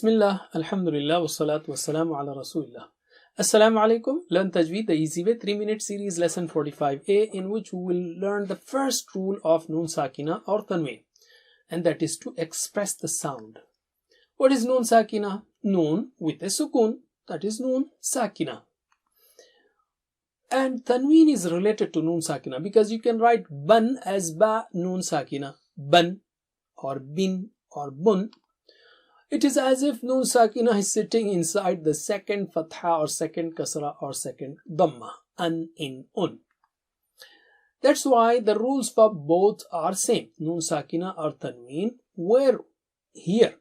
Bismillah, Alhamdulillah, wassalatu wassalamu ala Rasulillah. Assalamu alaikum. Learn Tajweed the easy way 3-minute series lesson 45A, in which we will learn the first rule of Noon Sakina or Tanween, and that is to express the sound. What is Noon Sakina? Noon with a sukun, that is Noon Sakina. And Tanween is related to Noon Sakina because you can write Ban as Ba Noon Sakina, Ban or Bin or Bun. It is as if Noon Sakina is sitting inside the second Fatha or second Kasra or second Dhamma, An, In, Un. That's why the rules for both are same, Noon Sakina or Tanween, where here,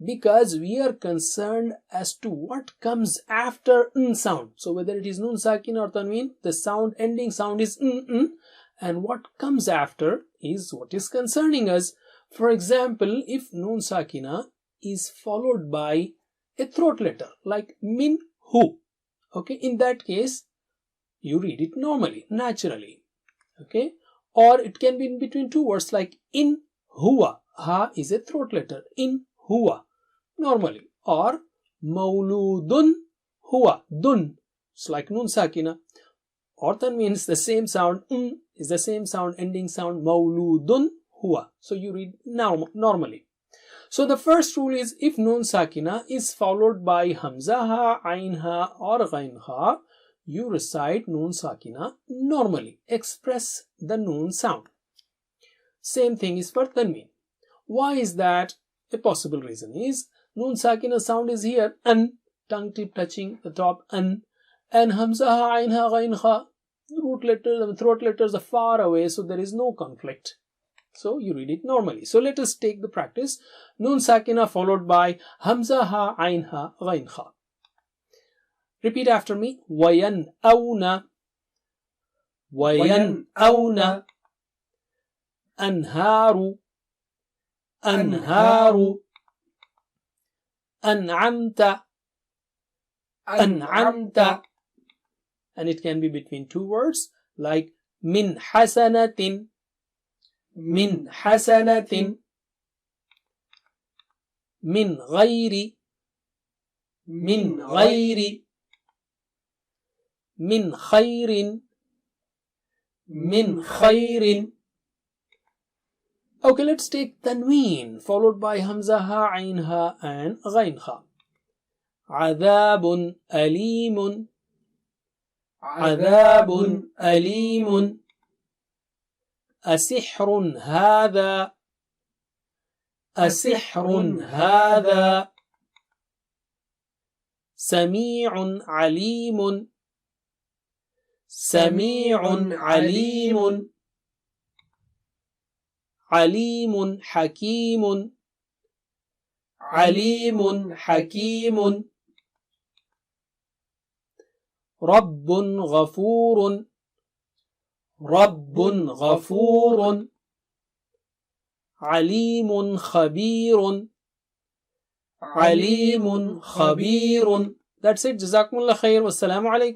because we are concerned as to what comes after N sound. So whether it is Noon Sakina or Tanween, the sound, ending sound is N, and what comes after is what is concerning us. For example, if Noon Sakina is followed by a throat letter like min hu, okay, in that case you read it normally, naturally, okay, or it can be in between two words like in huwa, ha is a throat letter, in huwa, normally, or mauludun huwa, dun, it's like Noon Sakina, or Tanween is the same sound, is the same sound, ending sound, mauludun huwa, so you read normally. So the first rule is, if Noon Sakina is followed by Hamza ha, Ain ha or Ghain ha, you recite Noon Sakina normally, express the Noon sound. Same thing is for Tanween. Why is that? A possible reason is Noon Sakina sound is here, An, tongue tip touching the top, An, and Hamza ha, Ain ha, Ghain ha, root letters, throat letters are far away, so there is no conflict. So you read it normally. So let us take the practice. Noon Sakina followed by Hamza ha, Ain ha, Ghain ha. Repeat after me. Wayan awna, wayan awna, anharu, anharu, an'amta, an'amta. And it can be between two words like min hasanatin, min hasanatin, min ghayri, min ghayri, min khayrin, min khayrin. Okay, let's take Tanween followed by Hamza ha, Ain ha and Ghain ha. Adhabun alimun, adhabun alimun. أسحر هذا، أسحر هذا. سميع عليم، سميع عليم. عليم حكيم، عليم حكيم. رب غفور، رب غفور. عليم خبير، عليم خبير. That's it. Jazakumullah khair. Wassalamu alaikum.